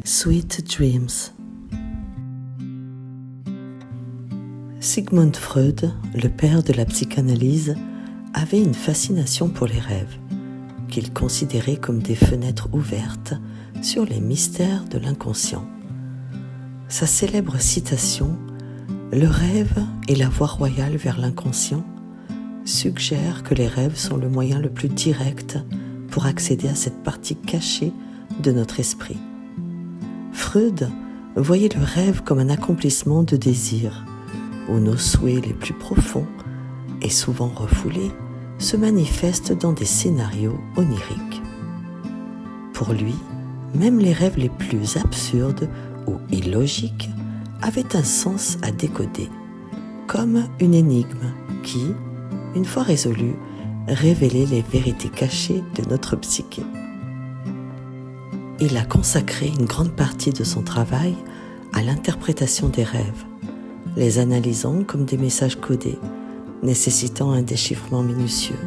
Sweet Dreams. Sigmund Freud, le père de la psychanalyse, avait une fascination pour les rêves, qu'il considérait comme des fenêtres ouvertes sur les mystères de l'inconscient. Sa célèbre citation « Le rêve est la voie royale vers l'inconscient » suggère que les rêves sont le moyen le plus direct pour accéder à cette partie cachée de notre esprit. Freud voyait le rêve comme un accomplissement de désirs, où nos souhaits les plus profonds, et souvent refoulés, se manifestent dans des scénarios oniriques. Pour lui, même les rêves les plus absurdes ou illogiques avaient un sens à décoder, comme une énigme qui, une fois résolue, révélait les vérités cachées de notre psyché. Il a consacré une grande partie de son travail à l'interprétation des rêves, les analysant comme des messages codés, nécessitant un déchiffrement minutieux.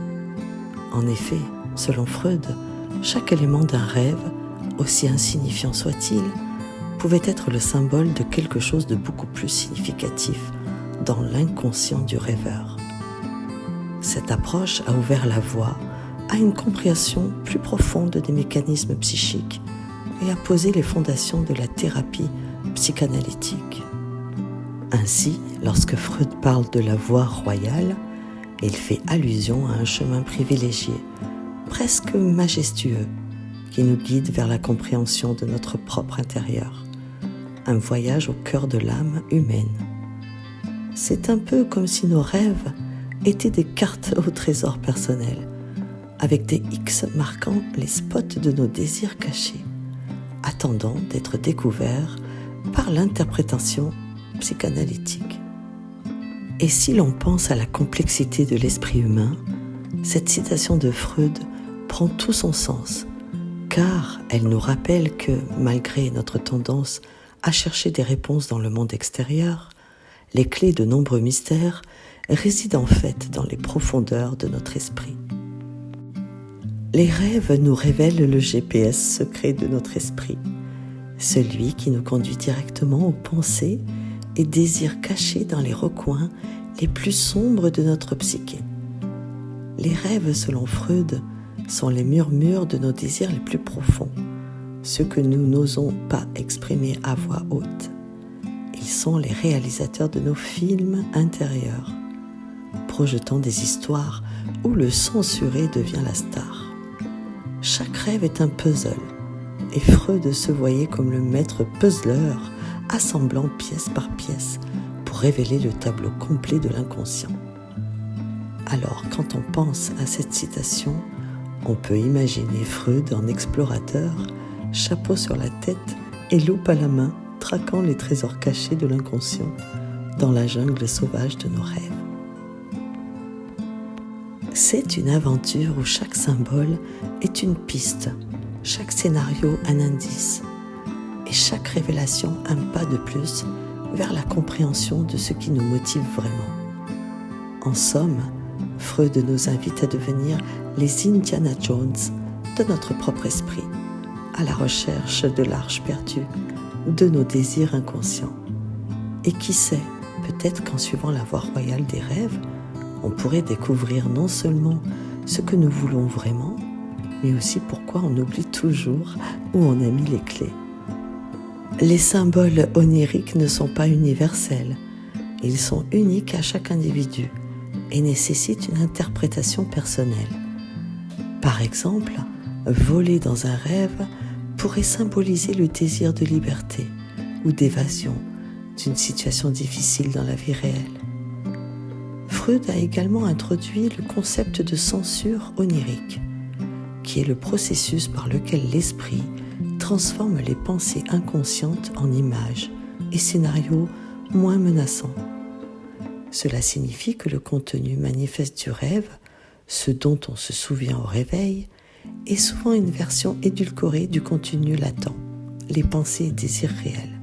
En effet, selon Freud, chaque élément d'un rêve, aussi insignifiant soit-il, pouvait être le symbole de quelque chose de beaucoup plus significatif dans l'inconscient du rêveur. Cette approche a ouvert la voie à une compréhension plus profonde des mécanismes psychiques et a posé les fondations de la thérapie psychanalytique. Ainsi, lorsque Freud parle de la voie royale, il fait allusion à un chemin privilégié, presque majestueux, qui nous guide vers la compréhension de notre propre intérieur, un voyage au cœur de l'âme humaine. C'est un peu comme si nos rêves étaient des cartes au trésor personnel, avec des X marquant les spots de nos désirs cachés, attendant d'être découverts par l'interprétation psychanalytique. Et si l'on pense à la complexité de l'esprit humain, cette citation de Freud prend tout son sens, car elle nous rappelle que, malgré notre tendance à chercher des réponses dans le monde extérieur, les clés de nombreux mystères résident en fait dans les profondeurs de notre esprit. Les rêves nous révèlent le GPS secret de notre esprit, celui qui nous conduit directement aux pensées et désirs cachés dans les recoins les plus sombres de notre psyché. Les rêves, selon Freud, sont les murmures de nos désirs les plus profonds, ceux que nous n'osons pas exprimer à voix haute. Ils sont les réalisateurs de nos films intérieurs, projetant des histoires où le censuré devient la star. Chaque rêve est un puzzle, et Freud se voyait comme le maître puzzleur, assemblant pièce par pièce pour révéler le tableau complet de l'inconscient. Alors, quand on pense à cette citation, on peut imaginer Freud en explorateur, chapeau sur la tête et loupe à la main, traquant les trésors cachés de l'inconscient dans la jungle sauvage de nos rêves. C'est une aventure où chaque symbole est une piste, chaque scénario un indice, et chaque révélation un pas de plus vers la compréhension de ce qui nous motive vraiment. En somme, Freud nous invite à devenir les Indiana Jones de notre propre esprit, à la recherche de l'arche perdue, de nos désirs inconscients. Et qui sait, peut-être qu'en suivant la voie royale des rêves, on pourrait découvrir non seulement ce que nous voulons vraiment, mais aussi pourquoi on oublie toujours où on a mis les clés. Les symboles oniriques ne sont pas universels, ils sont uniques à chaque individu et nécessitent une interprétation personnelle. Par exemple, voler dans un rêve pourrait symboliser le désir de liberté ou d'évasion d'une situation difficile dans la vie réelle. Freud a également introduit le concept de censure onirique, qui est le processus par lequel l'esprit transforme les pensées inconscientes en images et scénarios moins menaçants. Cela signifie que le contenu manifeste du rêve, ce dont on se souvient au réveil, est souvent une version édulcorée du contenu latent, les pensées et désirs réels.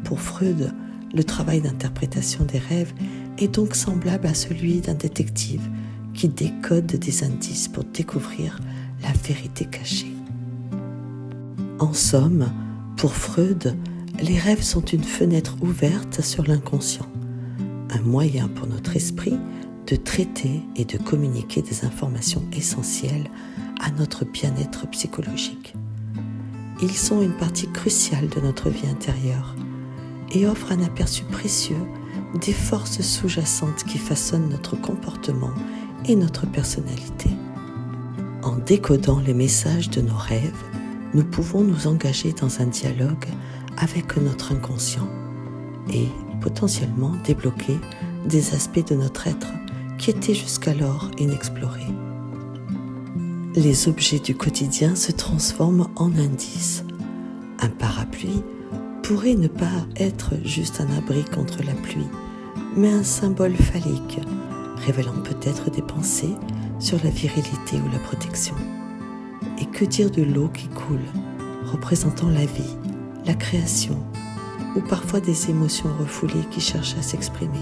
Pour Freud, le travail d'interprétation des rêves est donc semblable à celui d'un détective qui décode des indices pour découvrir la vérité cachée. En somme, Pour Freud, les rêves sont une fenêtre ouverte sur l'inconscient, un moyen pour notre esprit de traiter et de communiquer des informations essentielles à notre bien-être psychologique. Ils sont une partie cruciale de notre vie intérieure et offrent un aperçu précieux des forces sous-jacentes qui façonnent notre comportement et notre personnalité. En décodant les messages de nos rêves, nous pouvons nous engager dans un dialogue avec notre inconscient et potentiellement débloquer des aspects de notre être qui étaient jusqu'alors inexplorés. Les objets du quotidien se transforment en indices. Un parapluie pourrait ne pas être juste un abri contre la pluie, mais un symbole phallique, révélant peut-être des pensées sur la virilité ou la protection. Et que dire de l'eau qui coule, représentant la vie, la création, ou parfois des émotions refoulées qui cherchent à s'exprimer.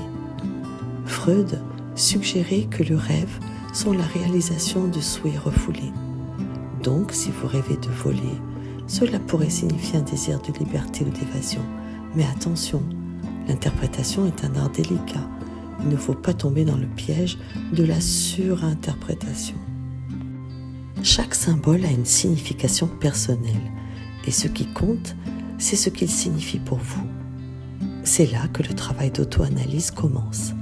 Freud suggérait que le rêve sont la réalisation de souhaits refoulés. Donc, si vous rêvez de voler, cela pourrait signifier un désir de liberté ou d'évasion. Mais attention, l'interprétation est un art délicat. Il ne faut pas tomber dans le piège de la surinterprétation. Chaque symbole a une signification personnelle, et ce qui compte, c'est ce qu'il signifie pour vous. C'est là que le travail d'auto-analyse commence.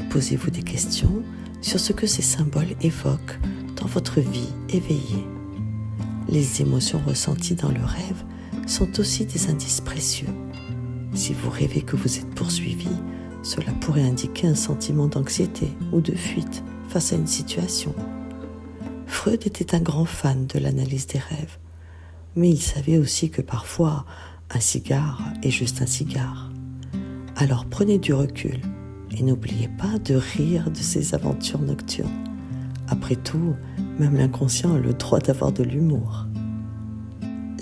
Posez-vous des questions sur ce que ces symboles évoquent dans votre vie éveillée. Les émotions ressenties dans le rêve sont aussi des indices précieux. Si vous rêvez que vous êtes poursuivi, cela pourrait indiquer un sentiment d'anxiété ou de fuite face à une situation. Freud était un grand fan de l'analyse des rêves, mais il savait aussi que parfois, un cigare est juste un cigare. Alors prenez du recul et n'oubliez pas de rire de ces aventures nocturnes. Après tout, même l'inconscient a le droit d'avoir de l'humour.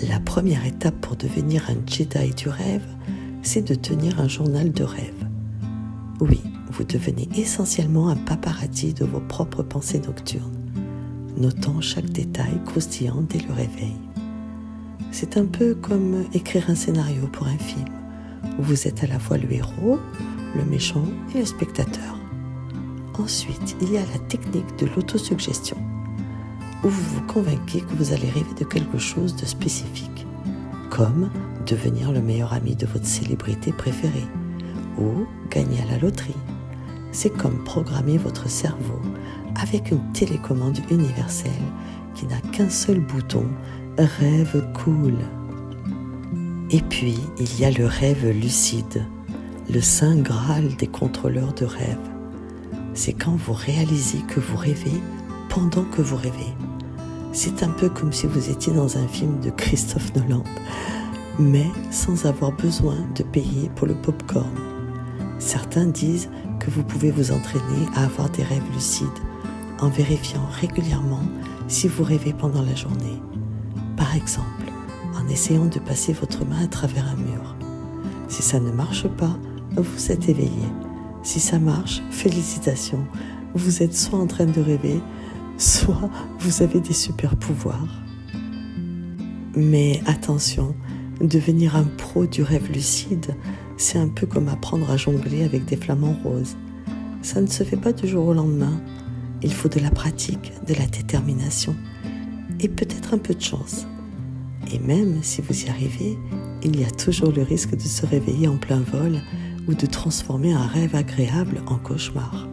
La première étape pour devenir un Jedi du rêve, c'est de tenir un journal de rêve. Oui, vous devenez essentiellement un paparazzi de vos propres pensées nocturnes, notant chaque détail croustillant dès le réveil. C'est un peu comme écrire un scénario pour un film, où vous êtes à la fois le héros, le méchant et le spectateur. Ensuite, il y a la technique de l'autosuggestion, où vous vous convainquez que vous allez rêver de quelque chose de spécifique, comme devenir le meilleur ami de votre célébrité préférée, ou gagner à la loterie. C'est comme programmer votre cerveau avec une télécommande universelle qui n'a qu'un seul bouton, rêve cool. Et puis, il y a le rêve lucide, le saint graal des contrôleurs de rêve. C'est quand vous réalisez que vous rêvez pendant que vous rêvez. C'est un peu comme si vous étiez dans un film de Christophe Nolan, mais sans avoir besoin de payer pour le popcorn. Certains disent que vous pouvez vous entraîner à avoir des rêves lucides en vérifiant régulièrement si vous rêvez pendant la journée. Par exemple, en essayant de passer votre main à travers un mur. Si ça ne marche pas, vous êtes éveillé. Si ça marche, félicitations, vous êtes soit en train de rêver, soit vous avez des super pouvoirs. Mais attention, devenir un pro du rêve lucide, c'est un peu comme apprendre à jongler avec des flamants roses. Ça ne se fait pas du jour au lendemain. Il faut de la pratique, de la détermination et peut-être un peu de chance. Et même si vous y arrivez, il y a toujours le risque de se réveiller en plein vol ou de transformer un rêve agréable en cauchemar.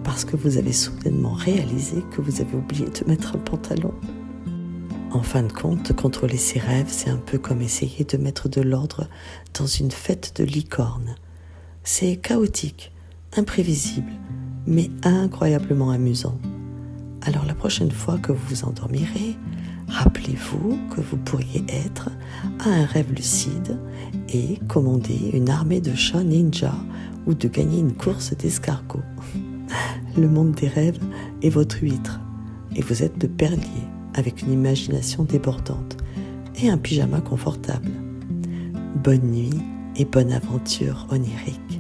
Parce que vous avez soudainement réalisé que vous avez oublié de mettre un pantalon. En fin de compte, contrôler ses rêves, c'est un peu comme essayer de mettre de l'ordre dans une fête de licornes. C'est chaotique, imprévisible, mais incroyablement amusant. Alors la prochaine fois que vous vous endormirez, rappelez-vous que vous pourriez être à un rêve lucide et commander une armée de chats ninja ou de gagner une course d'escargots. Le monde des rêves est votre huître et vous êtes le perlier avec une imagination débordante et un pyjama confortable. Bonne nuit et bonne aventure onirique.